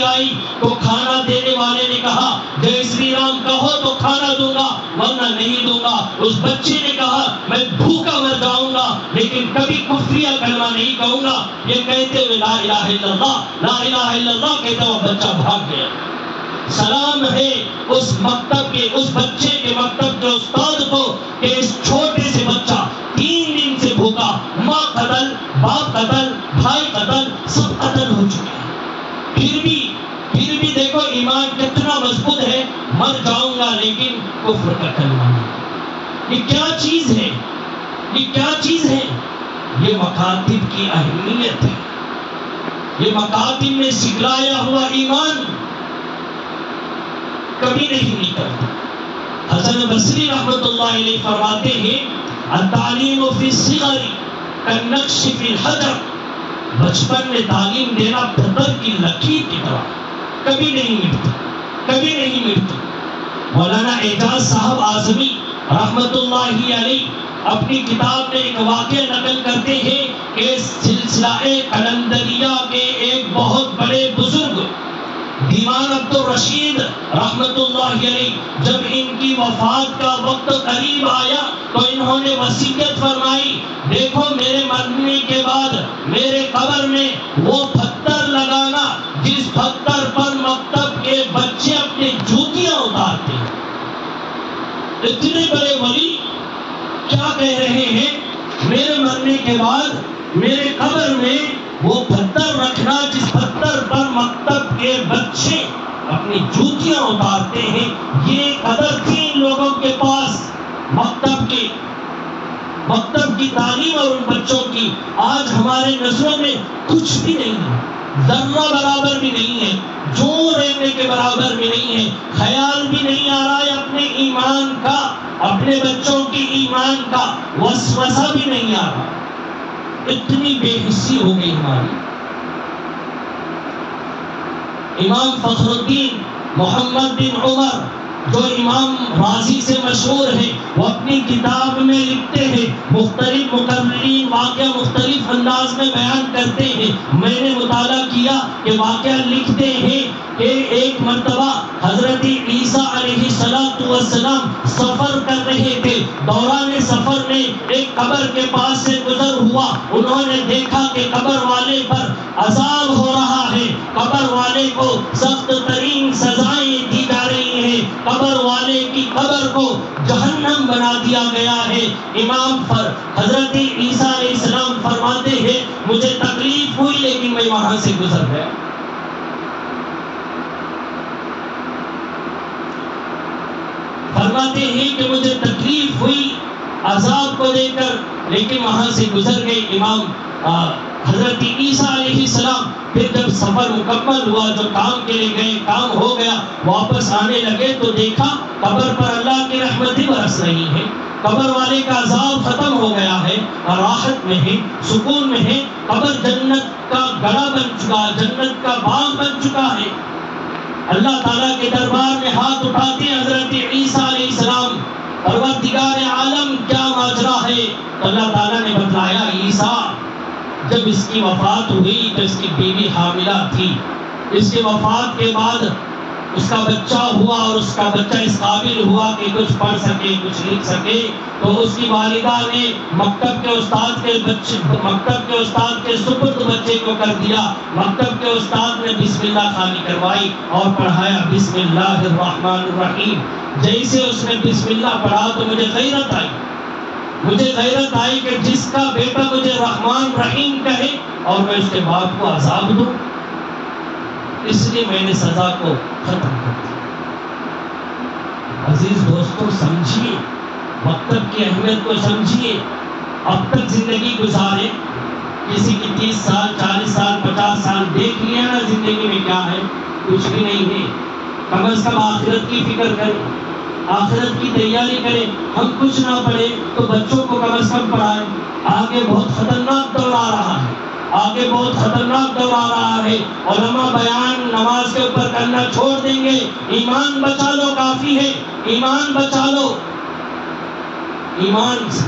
آئی تو کھانا دینے والے نے کہا جے شری رام کہو تو کھانا دوں گا ورنہ نہیں دوں گا. اس بچے نے کہا میں بھوکا مر جاؤں گا لیکن کبھی کفریہ کلمہ نہیں کہوں گا. یہ کہتے ہوئے لا الہ الا اللہ, لا الہ الا اللہ کہتا ہوا بچہ بھاگ گیا. سلام ہے اس مکتب کے, اس بچے کے مکتب کے استاد کو کہ اس چھوٹے سے بچہ 3 دن سے بھوکا, ماں قتل, باپ قتل, بھائی قتل, سب قتل ہو چکے ہیں. پھر بھی دیکھو ایمان کتنا مضبوط ہے, مر جاؤں گا لیکن کفر کا کلمہ نہیں. یہ کیا چیز ہے, یہ کیا چیز ہے؟ یہ مکاتب کی اہمیت ہے, یہ مکاتب میں سکھلایا ہوا ایمان کبھی نہیں نکلتا. حسن بصری رحمت اللہ علیہ فرماتے ہیں التعلیم فی الصغر کالنقش فی الحجر, بچپن میں تعلیم دینا پتھر کی لکیر کی طرح کبھی نہیں مٹتی, کبھی نہیں مٹتی. مولانا اعجاز صاحب اعظمی رحمت اللہ علیہ اپنی کتاب میں ایک واقعہ نقل کرتے ہیں کہ سلسلہ قلندریہ کے ایک بہت بڑے بزرگ دیوان عبدالرشید رحمت اللہ علیہ جب ان کی وفات کا وقت قریب آیا تو انہوں نے وصیت فرمائی, دیکھو میرے مرنے کے بعد میرے قبر میں وہ پتھر لگانا جس پتھر پر مکتب کے بچے اپنی جوتیاں اتارتے ہیں. اتنے بڑے ولی کیا کہہ رہے ہیں, میرے مرنے کے بعد میرے قبر میں وہ پتھر رکھنا جس پتھر پر مکتب کے بچے اپنی جوتیاں اتارتے ہیں. یہ قدر تھی ان لوگوں کے پاس مکتب کی تعلیم اور ان بچوں کی. آج ہمارے نسلوں میں کچھ بھی نہیں ہے, ذرہ برابر بھی نہیں ہے, جو رہنے کے برابر بھی نہیں ہے, خیال بھی نہیں آ رہا ہے اپنے ایمان کا, اپنے بچوں کی ایمان کا وسوسہ بھی نہیں آ رہا. اتنی بے حسی ہو گئی ہماری. امام فخر الدین محمد بن عمر جو امام رازی سے مشہور ہے، وہ اپنی کتاب میں لکھتے ہیں، مختلف مقررین واقعہ مختلف انداز میں بیان کرتے ہیں۔ میں نے مطالعہ کیا کہ واقعہ لکھتے ہیں کہ ایک مرتبہ حضرت عیسیٰ علیہ السلام سفر کر رہے تھے، دوران سفر میں ایک قبر کے پاس سے گزر ہوا، انہوں نے دیکھا کہ قبر والے پر عذاب ہو رہا ہے، قبر والے کو سخت ترین سزائیں دی جا رہی ہیں، قبر والے کی قبر کو جہنم بنا دیا گیا ہے۔ امام حضرت عیسیٰ علیہ السلام فرماتے ہیں مجھے تکلیف ہوئی لیکن میں وہاں سے گزر گیا۔ فرماتے ہیں کہ مجھے تکلیف ہوئی عذاب کو دے کر لیکن وہاں سے گزر گئے۔ امام حضرت عیسیٰ علیہ السلام پھر جب سفر مکمل ہوا، جو کام کے لیے گئے کام ہو گیا، واپس آنے لگے تو دیکھا قبر پر اللہ کی رحمتیں برس رہی ہے، قبر والے کا عذاب ختم ہو گیا ہے، راحت میں ہے، سکون میں ہے، قبر جنت کا گڑھا بن چکا، جنت کا باغ بن چکا ہے۔ اللہ تعالیٰ کے دربار میں ہاتھ اٹھاتے ہیں حضرت عیسیٰ علیہ السلام، پروردگار عالم کیا ماجرا ہے؟ تو اللہ تعالیٰ نے بتلایا عیسیٰ جب اس کی وفات ہوئی تو اس کی بیوی حاملہ تھی، اس کی وفات کے بعد اس کا بچہ ہوا اور اس کا بچہ اس قابل ہوا کہ کچھ پڑھ سکے کچھ لکھ سکے، تو اس کی والدہ نے مکتب کے استاد کے سپرد بچے کو کر دیا۔ مکتب کے استاد نے بسم اللہ خوانی کروائی اور پڑھایا بسم اللہ الرحمن الرحیم۔ جیسے اس نے بسم اللہ پڑھا تو مجھے غیرت آئی کہ جس کا بیٹا مجھے رحمان رحیم کہے اور میں اس کے باپ کو عذاب دوں، اس لیے میں نے سزا کو ختم کر دیا۔ عزیز دوستوں، سمجھیے مکتب کی اہمیت کو، سمجھیے۔ اب تک زندگی گزارے، کسی کی 30 سال 40 سال 50 سال دیکھ لیا نا زندگی میں کیا ہے، کچھ بھی نہیں ہے۔ کم از کم آخرت کی فکر کریں، آخرت کی تیاری کریں۔ ہم کچھ نہ پڑھے تو بچوں کو کم از کم پڑھائیں۔ آگے بہت خطرناک دور آ رہا ہے، آگے بہت خطرناک دور آ رہا ہے۔ علماء بیان نماز کے اوپر کرنا چھوڑ دیں گے، ایمان بچا لو کافی ہے، ایمان بچا لو، ایمان سے۔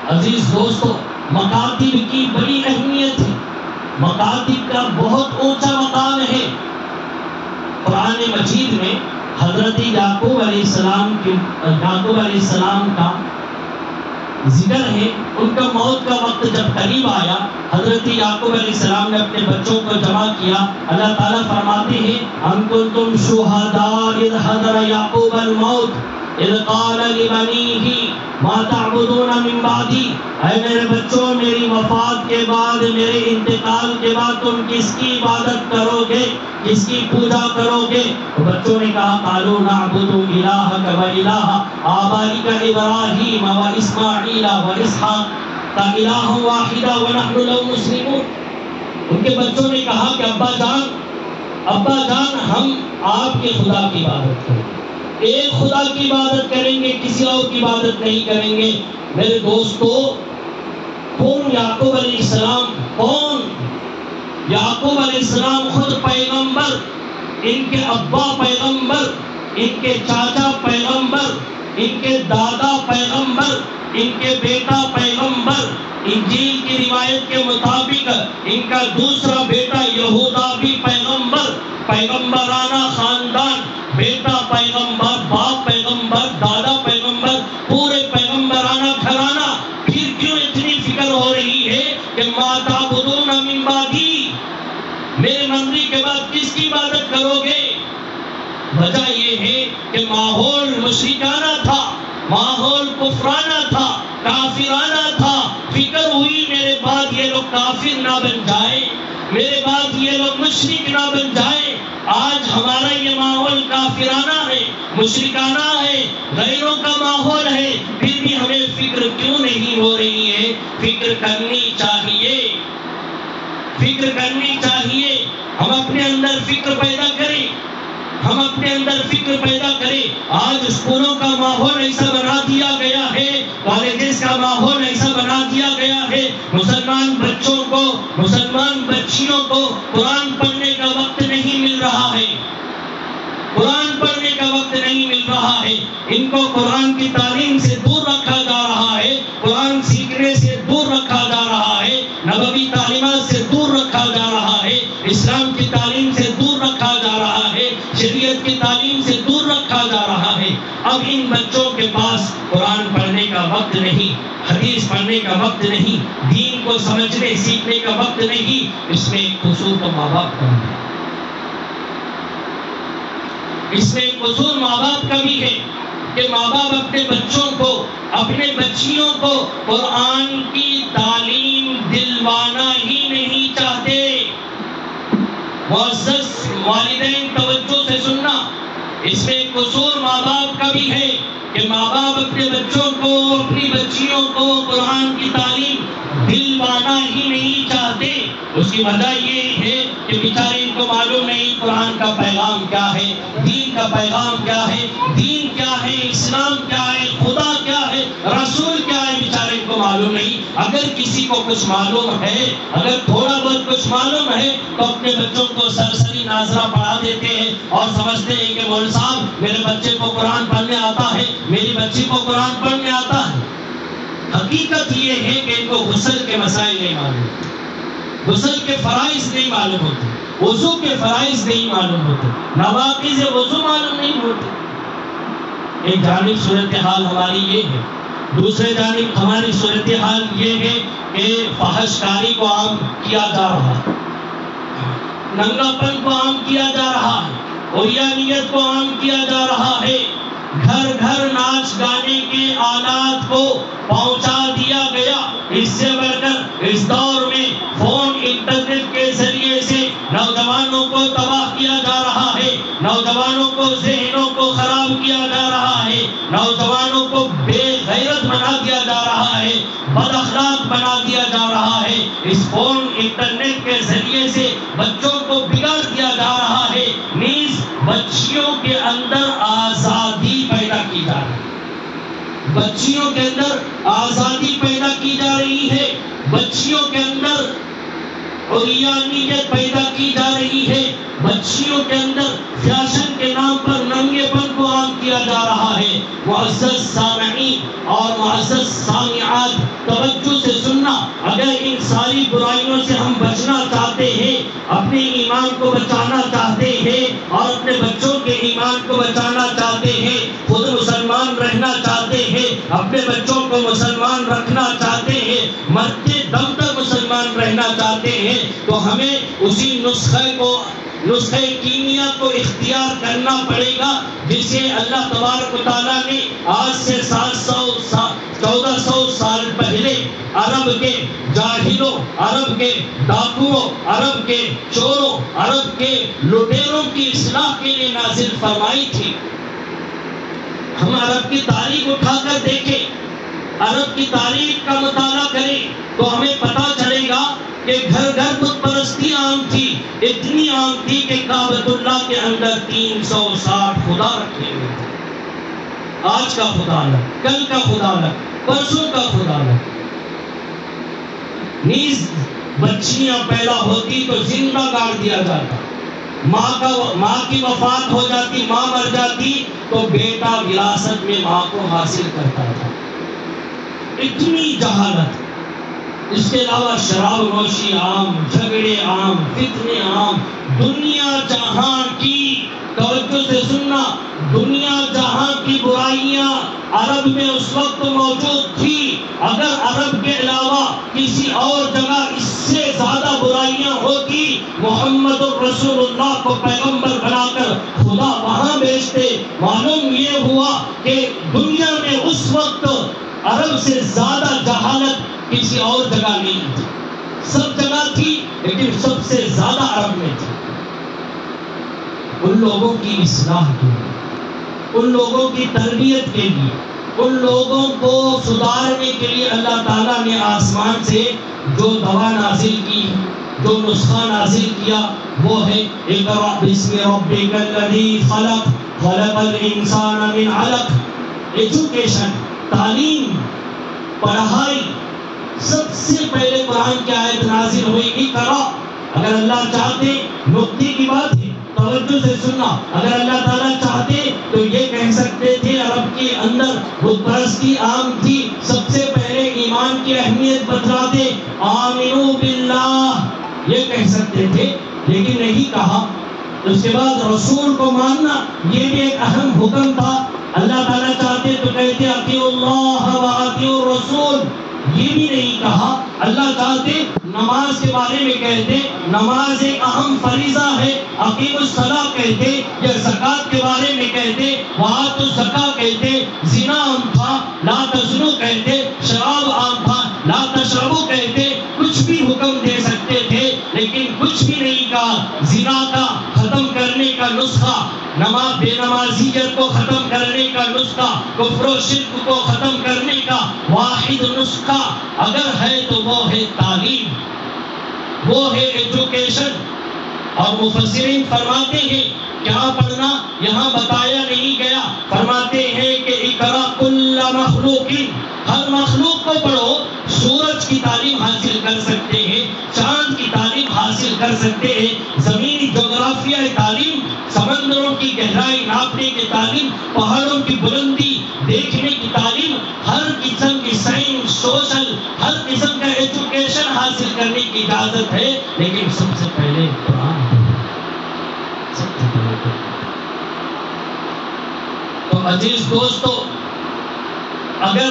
عزیز دوستو، مکاتب کی بڑی اہمیت ہے، مکاتب کا بہت اونچا مقام ہے۔ قرآن مجید میں حضرت یعقوب علیہ السلام کا ذکر ہے۔ ان کا موت کا وقت جب قریب آیا، حضرت یعقوب علیہ السلام نے اپنے بچوں کو جمع کیا۔ اللہ تعالیٰ فرماتے ہیں ام کنتم شہداء اذ حضر یعقوب الموت اذ قال لبنیہ ما تعبدون من بعدی، اے میرے بچوں میری وفات کے بعد، میرے انتقال کے بعد تم کس کی عبادت کرو گے، کس کی پوجا کرو گے؟ تو بچوں نے کہا قالوا نعبد الہک و الہ آبائک ابراہیم و اسماعیل و اسحاق الہ واحد ونحن له مسلمون۔ ان کے بچوں نے کہا کہ ابا جان ہم آپ کے خدا کی عبادت کریں گے، ایک خدا کی عبادت کریں گے، کسی اور کی عبادت نہیں کریں گے۔ میرے دوستو، کون یعقوب علیہ السلام؟ کون یعقوب علیہ السلام؟ خود پیغمبر، ان کے ابا پیغمبر، ان کے چاچا پیغمبر، ان کے دادا پیغمبر، ان کے بیٹا پیغمبر۔ انجیل کی روایت کے مطابق ان کا دوسرا بیٹا یہودا بھی پیغمبر، پیغمبرانہ خاندان، بیٹا پیغمبر، باپ پیغمبر، دادا پیغمبر، پورے پیغمبرانہ گھرانہ۔ پھر کیوں اتنی فکر ہو رہی ہے کہ ما تعبدون من بعدی، میرے مرنے کے بعد کس کی عبادت کرو گے؟ وجہ یہ ہے کہ ماحول مشرکانہ تھا، ماحول کفرانہ تھا، کافرانہ تھا۔ فکر ہوئی میرے بعد یہ لوگ کافر نہ بن جائیں، میرے بعد یہ لوگ مشرک نہ بن جائیں۔ آج ہمارا یہ ماحول کافرانہ ہے، مشرکانہ ہے، غیروں کا ماحول ہے، پھر بھی ہمیں فکر کیوں نہیں ہو رہی ہے؟ فکر کرنی چاہیے، فکر کرنی چاہیے۔ ہم اپنے اندر فکر پیدا کریں، ہم اپنے اندر فکر پیدا کریں۔ آج اسکولوں کا ماحول ایسا بنا دیا گیا ہے، کالجز کا ماحول ایسا بنا دیا گیا ہے، مسلمان بچوں کو، مسلمان بچیوں کو قرآن پڑھنے کا وقت نہیں مل رہا ہے۔ قرآن پڑھنے کا وقت نہیں مل رہا ہے، ان کو قرآن کی تعلیم سے دور رکھا جا رہا ہے، قرآن سیکھنے سے دور رکھا جا رہا ہے، نبوی تعلیمات سے دور رکھا جا رہا ہے، اسلام کی تعلیم سے دور رکھا جا رہا ہے، شریعت کی تعلیم سے دور رکھا جا رہا ہے۔ اب ان بچوں کے پاس قرآن پڑھنے کا وقت نہیں، حدیث پڑھنے کا وقت نہیں، دین کو سمجھنے سیکھنے کا وقت نہیں۔ اس میں ایک قصور تو ماں باپ کا ہے، اس میں ایک قصور ماں باپ کا بھی ہے کہ ماں باپ اپنے بچوں کو، اپنے بچیوں کو قرآن کی تعلیم دلوانا ہی نہیں چاہتے۔ معزز والدین توجہ سے سننا، اس میں ایک قصور ماں باپ کا بھی ہے کہ ماں باپ اپنے بچوں کو، اپنی بچیوں کو قرآن کی تعلیم دلوانا ہی نہیں چاہتے۔ اس کی وجہ یہ ہے کہ بیچارے ان کو معلوم نہیں قرآن کا پیغام کیا ہے، دین کا پیغام کیا ہے، دین کیا ہے، اسلام کیا ہے، خدا کیا ہے، رسول کیا ہے، بیچارے ان کو معلوم نہیں۔ اگر کسی کو کچھ معلوم ہے، اگر تھوڑا بہت کچھ معلوم ہے تو اپنے بچوں کو سرسری ناظرہ پڑھا دیتے ہیں اور سمجھتے ہیں کہ مولوی صاحب میرے بچے کو قرآن پڑھنے آتا ہے، میری بچی کو قرآن پڑھنے آتا ہے۔ حقیقت یہ ہے کہ ان کو غسل کے مسائل نہیں معلوم، غسل کے فرائض نہیں معلوم ہوتے، وضو کے فرائض نہیں معلوم ہوتے، نواقض وضو معلوم نہیں ہوتے۔ ایک جانب صورتحال ہماری یہ ہے، دوسرے جانب ہماری صورتحال یہ ہے کہ فحش کاری کو عام کیا جا رہا ہے، ننگا پن کو عام کیا جا رہا ہے، عریانیت کو عام کیا جا رہا ہے، گھر گھر ناچ گانے کے آلات کو پہنچا دیا گیا۔ اس سے بڑھ کر اس دور میں فون انٹرنیٹ کے ذریعے سے نوجوانوں کو تباہ کیا جا رہا ہے، نوجوانوں کو ذہنوں کو خراب کیا جا رہا ہے، نوجوانوں کو بے غیرت بنا دیا جا رہا ہے، بد اخلاق بنا دیا جا رہا ہے۔ اس فون انٹرنیٹ کے ذریعے سے بچوں کو بگاڑ دیا جا رہا ہے، نیز بچیوں کے اندر آزادی پیدا کی جا رہی ہے، بچیوں کے اندر آزادی پیدا کی جا رہی ہے، بچیوں کے اندر عریانیت پیدا کی جا رہی ہے، بچیوں کے اندر فیشن کے نام پر ننگے پن کو عام کیا جا رہا ہے۔ معزز سامعین اور معزز سامعات توجہ سے سننا، اگر ان ساری برائیوں سے ہم بچنا چاہتے ہیں، اپنے ایمان کو بچانا چاہتے ہیں اور اپنے بچوں کے ایمان کو بچانا چاہتے ہیں، خود مسلمان رہنا چاہتے ہیں، اپنے بچوں کو مسلمان رکھنا چاہتے ہیں، مرتے دم تک مسلمان رہنا چاہتے ہیں، تو ہمیں اسی نسخہ کیمیا کو اختیار کرنا پڑے گا جسے اللہ تبارک و تعالیٰ نے آج سے 1400 سال پہلے عرب کے جاہلوں، عرب کے ڈاکوؤں، عرب کے چوروں، عرب کے لٹیروں کی اصلاح کے لیے نازل فرمائی تھی۔ ہم عرب کی تاریخ اٹھا کر دیکھیں، عرب کی تاریخ کا مطالعہ کریں تو ہمیں پتہ چلے گا کہ گھر گھر بت پرستی عام تھی، اتنی عام تھی کہ کعبۃ اللہ کے اندر 360 خدا رکھے ہوئے تھے۔ آج کا خدا الگ، کل کا خدا الگ، پرسوں کا خدا الگ۔ نیز بچیاں پیدا ہوتی تو زندہ گاڑ دیا جاتا، ماں کی وفات ہو جاتی، ماں مر جاتی تو بیٹا وراثت میں ماں کو حاصل کرتا تھا۔ اتنی جہالت، اس کے علاوہ شراب نوشی عام، جھگڑے عام، فتنے عام، دنیا جہاں کی، توجہ سے سننا، دنیا جہاں کی برائیاں عرب میں اس وقت موجود تھی۔ اگر عرب کے علاوہ کسی اور جگہ اس سے زیادہ برائیاں ہوتی، محمد رسول اللہ کو پیغمبر بنا کر خدا وہاں بھیجتے۔ معلوم یہ ہوا کہ دنیا میں اس وقت عرب سے زیادہ جہالت کسی اور جگہ نہیں تھی، سب جگہ تھی لیکن سب سے زیادہ عرب میں تھی۔ ان لوگوں کی اصلاح کے لیے، ان لوگوں کی تربیت کے لیے، ان لوگوں کو سدھارنے کے لیے اللہ تعالیٰ نے آسمان سے جو دوا نازل کی، جو نسخہ نازل کیا، وہ ہے اقرأ بسم ربک الذی خلق خلق الانسان من علق۔ ایجوکیشن، تعلیم، پڑھائی، سب سے پہلے قرآن کی آیت نازل ہوئی اقرأ۔ اگر اللہ چاہتے نقطے کی بات ہے توجہ سے سننا، اگر اللہ تعالیٰ چاہتے تو یہ کہہ سکتے تھے، عرب کے اندر بت پرستی عام تھی، سب سے پہلے ایمان کی اہمیت بتلاتے آمنو باللہ، یہ کہہ سکتے تھے، لیکن نہیں کہا۔ اس کے بعد رسول کو ماننا یہ بھی ایک اہم حکم تھا۔ اللہ تعالیٰ چاہتے تو کہتے اطیعوا اللہ و اطیعوا الرسول، یہ بھی نہیں کہا۔ اللہ چاہتے نماز کے بارے میں کہتے نماز ایک اہم فریضہ ہے، اقیموا الصلاۃ کہتے، یا زکوٰۃ کے بارے میں کہتے وآتوا الزکاۃ کہتے، زنا عام تھا لا تزنوا کہتے، شراب عام تھا لا تشربوا کہتے، کچھ بھی حکم دے سکتے تھے لیکن کچھ بھی نہیں کہا۔ زنا کا ختم کرنے کا نسخہ، بے نمازیت کو ختم کرنے کا نسخہ، کفر و شرک کو ختم کرنے کا واحد نسخہ اگر ہے تو وہ ہے تعلیم، وہ ہے ایجوکیشن۔ اور مفسرین فرماتے ہیں کیا پڑھنا یہاں بتایا نہیں گیا، فرماتے ہیں کہ اقرا کل مخلوق، ہر مخلوق کو پڑھو۔ سورج کی تعلیم حاصل کر سکتے ہیں، چاند کی تعلیم حاصل کر سکتے ہیں، زمینی جغرافیائی تعلیم، سمندروں کی گہرائی ناپنے کی تعلیم، پہاڑوں کی بلندی دیکھنے کی تعلیم، ہر قسم کی سائنس، سوشل، ہر قسم کا ایجوکیشن حاصل کرنے کی اجازت ہے، لیکن سب سے پہلے قرآن، سب سے پہلے۔ تو عزیز دوستو، اگر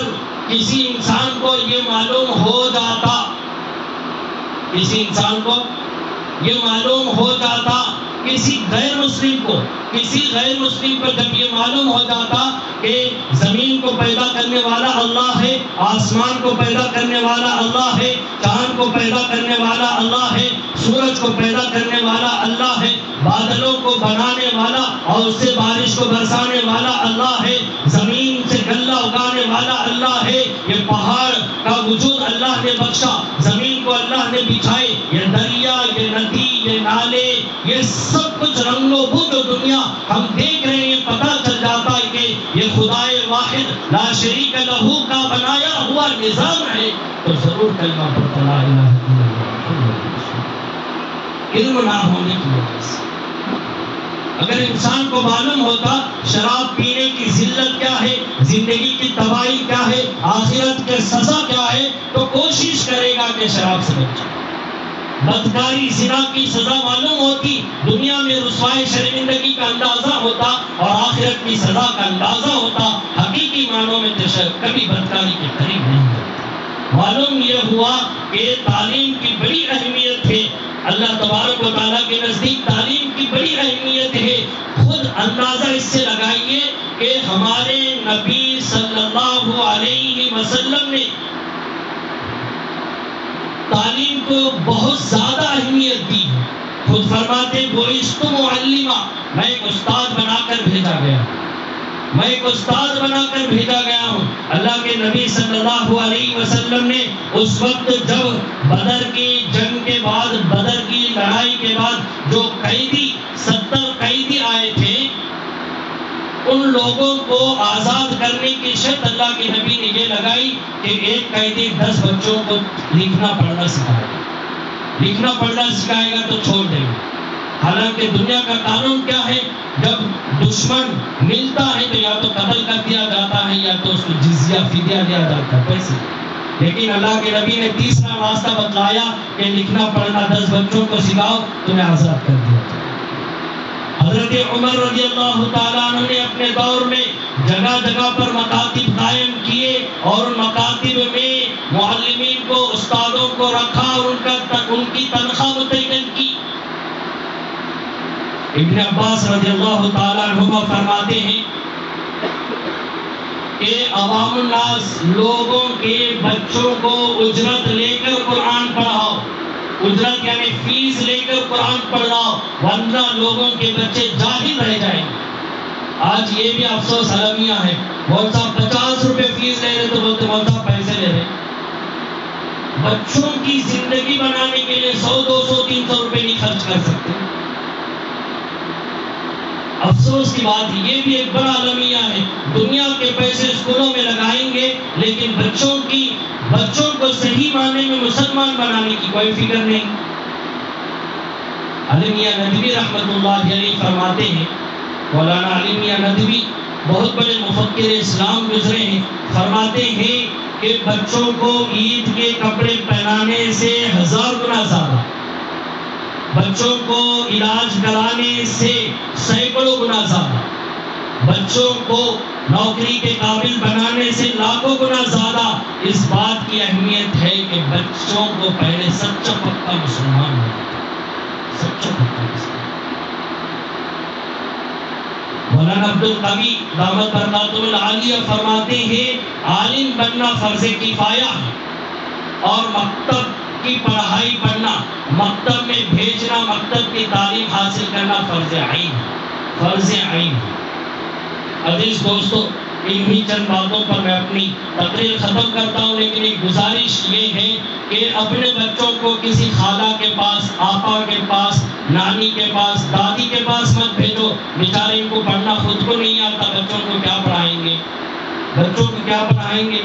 کسی انسان کو یہ معلوم ہو جاتا، کسی انسان کو یہ معلوم ہو جاتا، کسی غیر مسلم کو جب یہ معلوم ہو جاتا کہ زمین کو پیدا کرنے والا اللہ ہے، آسمان کو پیدا کرنے والا اللہ ہے، چاند کو پیدا کرنے والا اللہ ہے، سورج کو پیدا کرنے والا اللہ ہے، بادلوں کو بنانے والا اور اس سے بارش کو برسانے والا اللہ ہے، زمین سے غلہ اگانے والا اللہ ہے، یہ پہاڑ کا وجود اللہ نے بخشا، زمین کو اللہ نے بچھائے، یہ دریا، یہ ندی، یہ نالے، یہ سب کچھ رنگ و بو جو دنیا ہم دیکھ رہے ہیں، پتہ چل جاتا ہے کہ یہ خدائے واحد لا شریک لہو کا بنایا ہوا نظام ہے، تو ضرور کلمہ پڑھتا لا الہ الا اللہ۔ علم نہ ہونے کی وجہ سے اگر انسان کو معلوم ہوتا شراب پینے کی ذلت کیا ہے، زندگی کی تباہی کیا ہے، آخرت کی سزا کیا ہے، تو کوشش کرے گا کہ شراب سے بچے۔ بدکاری زنا کی سزا معلوم ہوتی، دنیا میں رسوائی شرمندگی کا اندازہ ہوتا اور آخرت کی سزا کا اندازہ ہوتا، حقیقی معنوں میں کبھی بدکاری کے قریب نہیں ہوتا۔ معلوم یہ ہوا کہ تعلیم کی بڑی اہمیت ہے، اللہ تبارک و تعالیٰ کے نزدیک تعلیم کی بڑی اہمیت ہے۔ خود اندازہ اس سے لگائیے کہ ہمارے نبی صلی اللہ علیہ وسلم نے تعلیم کو بہت زیادہ اہمیت دی۔ خود فرماتے بعثت معلما، میں ایک استاد بنا کر بھیجا گیا، میں ایک استاد بنا کر بھیجا گیا ہوں۔ اللہ کے نبی صلی اللہ علیہ وسلم نے اس وقت جب بدر کی جنگ کے بعد، بدر کی لڑائی کے بعد جو قیدی 70 قیدی آئے تھے، ان لوگوں کو آزاد کرنے کی شرط اللہ کے نبی نے یہ لگائی کہ ایک قیدی 10 بچوں کو لکھنا پڑھنا سکھائے گا، لکھنا پڑھنا سکھائے گا تو چھوڑ دیں گے۔ حالانکہ دنیا کا قانون کیا ہے، جب دشمن ملتا ہے تو یا تو قتل کر دیا جاتا ہے یا تو اس کو جزیہ فدیہ دیا جاتا ہے، پیسے۔ لیکن اللہ کے نبی نے تیسرا راستہ بتلایا کہ لکھنا پڑھنا 10 بچوں کو سکھاؤ، تمہیں آزاد کر دیا جائے۔ حضرت عمر رضی اللہ تعالیٰ عنہ نے اپنے دور میں جگہ جگہ پر مکاتب قائم کیے اور ان مکاتب میں معلمین کو، استادوں کو رکھا اور ان کی تنخواہ متعین کی۔ ابن عباس رضی اللہ تعالیٰ عنہ فرماتے ہیں کہ عوام الناس، لوگوں کے بچوں کو اجرت لے کر قرآن پڑھاؤ، اجرت یعنی فیس لے کر قرآن پڑھاؤ، ورنہ لوگوں کے بچے جاہل رہ جائیں گے۔ آج یہ بھی افسوس المیہ ہے، مولوی صاحب 50 روپے فیس لے رہے تو بولتے مولوی صاحب پیسے لے رہے۔ بچوں کی زندگی بنانے کے لیے 100 200 300 روپے نہیں خرچ کر سکتے۔ افسوس کی بات یہ بھی ایک بڑا المیہ ہے، دنیا کے پیسے اسکولوں میں لگائیں گے لیکن بچوں کو صحیح معنی میں مسلمان بنانے کی کوئی فکر نہیں۔ علی میاں ندوی رحمۃ اللہ علیہ فرماتے ہیں، مولانا علی میاں ندوی بہت بڑے مفکر اسلام گزرے ہیں، فرماتے ہیں کہ بچوں کو عید کے کپڑے پہنانے سے 1000 گنا زیادہ، بچوں کو علاج کرانے سے سینکڑوں گنا زیادہ، بچوں کو نوکری کے قابل بنانے سے لاکھوں گنا زیادہ اس بات کی اہمیت ہے کہ بچوں کو پہلے سچا پکا مسلمان ہونا، سچا پکا مسلمان۔ مولانا عبد القوی دامت برکاتہ العالیہ فرماتے ہیں عالم بننا فرض کفایہ ہے، اور مکتب کی پڑھائی پڑھنا، مکتب میں بھیجنا، مکتب کی تعلیم حاصل کرنا فرض عین ہے، فرض عین ہے۔ عزیز دوستو، انہی چند باتوں پر میں اپنی تقریر ختم کرتا ہوں، لیکن ایک گزارش یہ ہے کہ اپنے بچوں کو کسی خالہ کے پاس، آپا کے پاس، نانی کے پاس، دادی کے پاس مت بھیجو، بیچارے ان کو پڑھنا خود کو نہیں آتا، بچوں کو کیا پڑھائیں گے، بچوں کو کیا پڑھائیں گے۔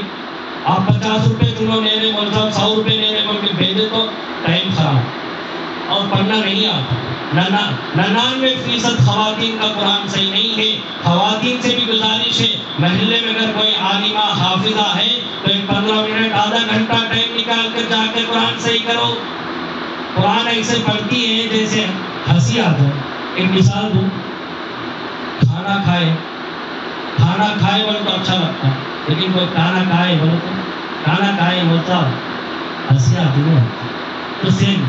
آپ 50 روپے کلو لے رہے، مول صاحب 100 روپے لے رہے، بول کے بھیجے تو ٹائم خراب، اور پڑھنا نہیں آتا۔ 99% خواتین کا قرآن صحیح نہیں ہے۔ خواتین سے بھی گزارش ہے، محلے میں اگر کوئی عالمہ حافظہ ہے تو ایک 15 منٹ آدھا گھنٹہ ٹائم نکال کر جا کے قرآن صحیح کرو۔ قرآن ایسے پڑھتی ہے جیسے ہنسی آ جائے۔ ایک مثال دوں، کھانا کھائے بولے تو اچھا لگتا ہے، لیکن کوئی کھانا کھائے بولتا ہنسی آتی ہے۔ تو سیم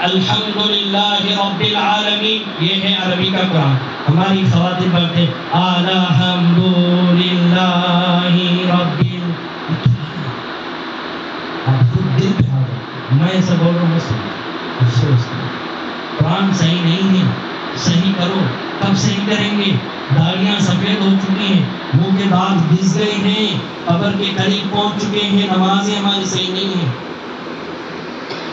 الحمدللہ رب العالمین، یہ ہے عربی کا قرآن۔ ہماری خواتین پڑھتے الحمدللہ رب العالمین۔ آپ خود دل پہ آ جائے، میں ایسا بول رہا ہوں، افسوس قرآن صحیح نہیں ہے، صحیح کرو۔ کب صحیح کریں گے؟ داڑیاں سفید ہو چکی ہیں، منہ کے داغ گھس گئے ہیں، قبر کے قریب پہنچ چکے ہیں، نمازیں ہماری صحیح نہیں ہیں۔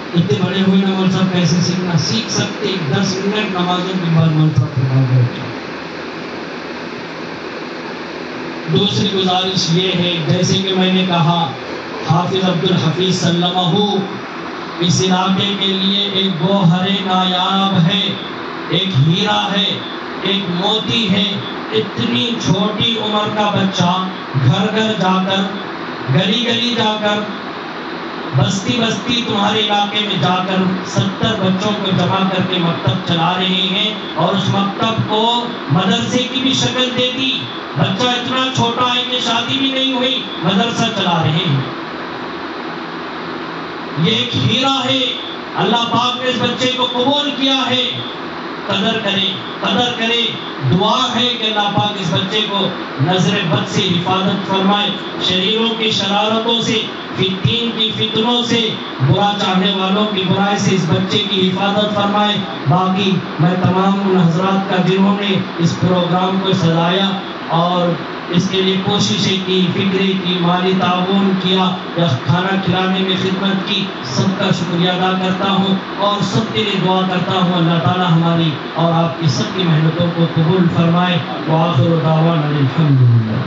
اتنے بڑے ہوئے نا مول صاحب کیسے سیکھنا؟ سیکھ سکتے 10 منٹ نمازوں کے بعد مول صاحب پڑھا۔ دوسری گزارش یہ ہے، جیسے کہ میں نے کہا، حافظ عبد الحفیظ سلمہ اس علاقے کے لیے ایک گوہر نایاب ہے، ایک ہیرا ہے، ایک موتی ہے۔ اتنی چھوٹی عمر کا بچہ گھر گھر جا کر، گلی گلی جا کر، بستی بستی تمہارے علاقے میں جا کر 70 بچوں کو جمع کر کے مکتب چلا رہے ہیں، اور اس مکتب کو مدرسے کی بھی شکل دے دی۔ بچہ اتنا چھوٹا ہے کہ شادی بھی نہیں ہوئی، مدرسہ چلا رہے ہیں۔ یہ ایک ہیرا ہے، اللہ پاک نے اس بچے کو قبول کیا ہے۔ قدر کرے، دعا ہے کہ اللہ پاک اس بچے کو نظر بد سے حفاظت فرمائے، شریروں کی شرارتوں سے، فتین کی فتنوں سے، برا چاہنے والوں کی برائی سے اس بچے کی حفاظت فرمائے۔ باقی میں تمام ان حضرات کا جنہوں نے اس پروگرام کو سجایا اور اس کے لیے کوششیں کی، فکریں کی، مالی تعاون کیا یا کھانا کھلانے میں خدمت کی، سب کا شکریہ ادا کرتا ہوں، اور سب کے لیے دعا کرتا ہوں اللہ تعالی ہماری اور آپ کی سب کی محنتوں کو قبول فرمائے۔ وآخر دعوانا الحمدللہ۔